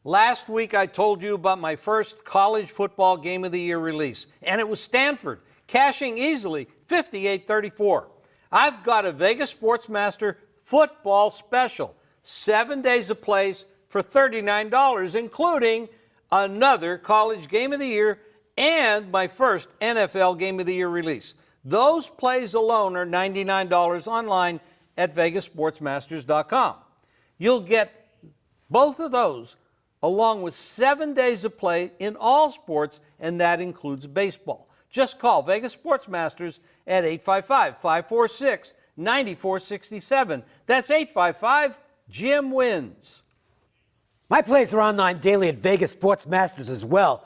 Last week I told you about my first college football game of the year release, and it was Stanford, cashing easily 58-34. I've got a Vegas Sportsmaster football special, 7 days of plays for $39, including another college game of the year and my first NFL game of the year release. Those plays alone are $99 online at vegasportsmasters.com. You'll get both of those along with 7 days of play in all sports, and that includes baseball. Just call Vegas Sportsmasters at 855-546-9467. That's 855-JIM-WINS. My plays are online daily at Vegas Sportsmasters as well.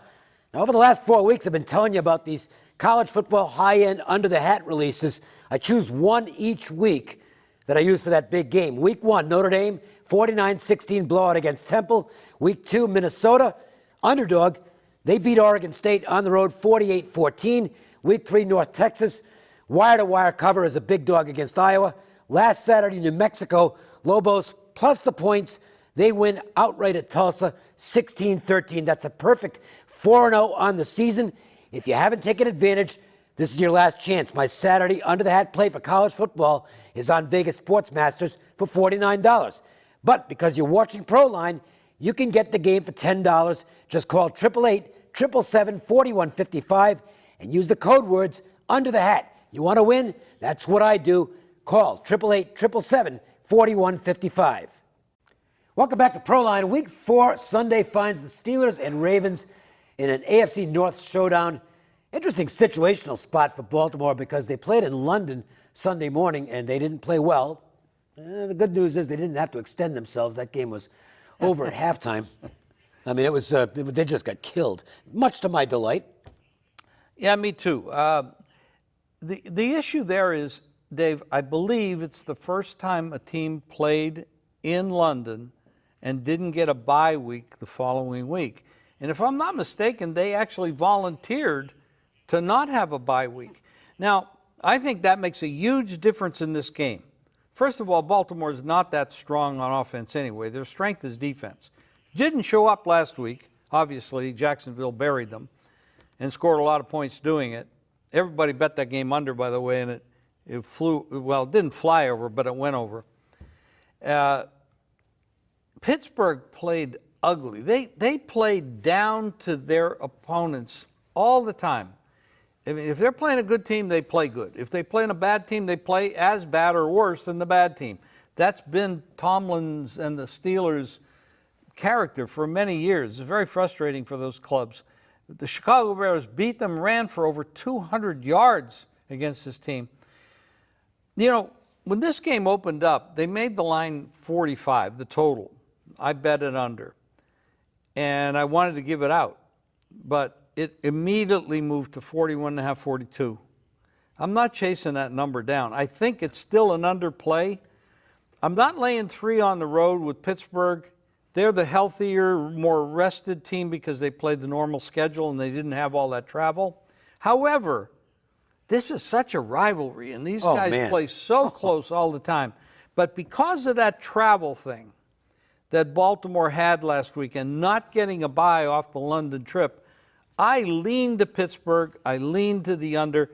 Now, over the last 4 weeks, I've been telling you about these college football high-end under-the-hat releases. I choose one each week that I use for that big game. Week 1, Notre Dame, 49-16 blowout against Temple. Week 2, Minnesota, underdog. They beat Oregon State on the road, 48-14. Week 3, North Texas, wire-to-wire cover as a big dog against Iowa. Last Saturday, New Mexico, Lobos plus the points. They win outright at Tulsa, 16-13. That's a perfect 4-0 on the season. If you haven't taken advantage, this is your last chance. My Saturday under-the-hat play for college football is on Vegas Sportsmasters for $49. But because you're watching Proline, you can get the game for $10. Just call 888-777-4155 and use the code words under the hat. You want to win? That's what I do. Call 888-777-4155. Welcome back to Proline. Week 4 Sunday finds the Steelers and Ravens in an AFC North showdown. Interesting situational spot for Baltimore because they played in London Sunday morning and they didn't play well. The good news is they didn't have to extend themselves. That game was over at halftime. I mean, it was they just got killed, much to my delight. Yeah, me too. The issue there is, Dave, I believe it's the first time a team played in London and didn't get a bye week the following week. And if I'm not mistaken, they actually volunteered to not have a bye week. Now, I think that makes a huge difference in this game. First of all, Baltimore's not that strong on offense anyway. Their strength is defense. Didn't show up last week. Obviously, Jacksonville buried them and scored a lot of points doing it. Everybody bet that game under, by the way, and it flew. Well, it didn't fly over, but it went over. Pittsburgh played ugly. They played down to their opponents all the time. I mean, if they're playing a good team, they play good. If they play in a bad team, they play as bad or worse than the bad team. That's been Tomlin's and the Steelers' character for many years. It's very frustrating for those clubs. The Chicago Bears beat them, ran for over 200 yards against this team. You know, when this game opened up, they made the line 45, the total. I bet it under. And I wanted to give it out. But it immediately moved to 41.5, 42. I'm not chasing that number down. I think it's still an underplay. I'm not laying 3 on the road with Pittsburgh. They're the healthier, more rested team because they played the normal schedule and they didn't have all that travel. However, this is such a rivalry, and these guys play so close all the time. But because of that travel thing that Baltimore had last week and not getting a bye off the London trip, I leaned to Pittsburgh. I leaned to the under,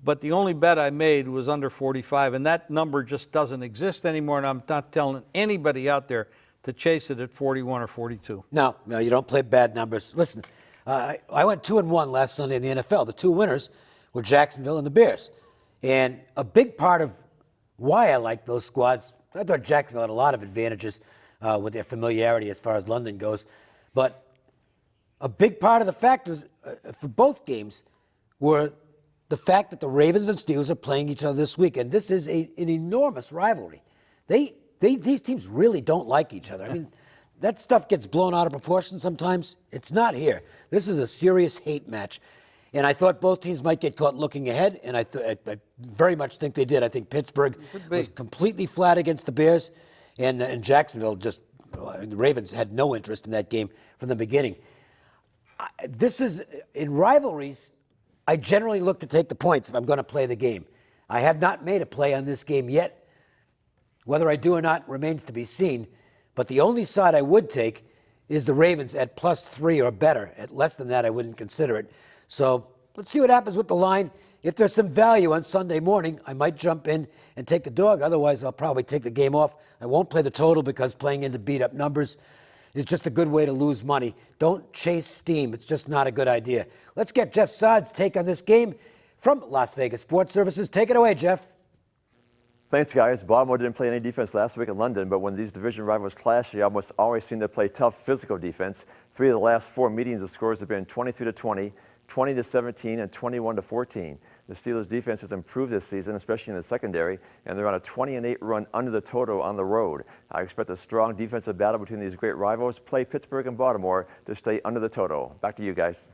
but the only bet I made was under 45, and that number just doesn't exist anymore, and I'm not telling anybody out there to chase it at 41 or 42. No, you don't play bad numbers. Listen, I went 2-1 last Sunday in the NFL. The 2 winners were Jacksonville and the Bears. And a big part of why I like those squads, I thought Jacksonville had a lot of advantages with their familiarity as far as London goes, but a big part of the factors for both games were the fact that the Ravens and Steelers are playing each other this week, and this is an enormous rivalry. These teams really don't like each other. I mean, that stuff gets blown out of proportion sometimes. It's not here. This is a serious hate match, and I thought both teams might get caught looking ahead, and I very much think they did. I think Pittsburgh was completely flat against the Bears, and Jacksonville the Ravens had no interest in that game from the beginning. This is, in rivalries, I generally look to take the points if I'm going to play the game. I have not made a play on this game yet. Whether I do or not remains to be seen. But the only side I would take is the Ravens at +3 or better. At less than that, I wouldn't consider it. So let's see what happens with the line. If there's some value on Sunday morning, I might jump in and take the dog. Otherwise, I'll probably take the game off. I won't play the total because playing into beat-up numbers is just a good way to lose money. Don't chase steam. It's just not a good idea. Let's get Jeff Saad's take on this game from Las Vegas Sports Services. Take it away, Jeff. Thanks, guys. Baltimore didn't play any defense last week in London, but when these division rivals clash, they almost always seem to play tough physical defense. 3 of the last 4 meetings, the scores have been 23-20, 20-17, and 21-14. The Steelers' defense has improved this season, especially in the secondary, and they're on a 20-8 run under the total on the road. I expect a strong defensive battle between these great rivals. Play Pittsburgh and Baltimore to stay under the total. Back to you guys.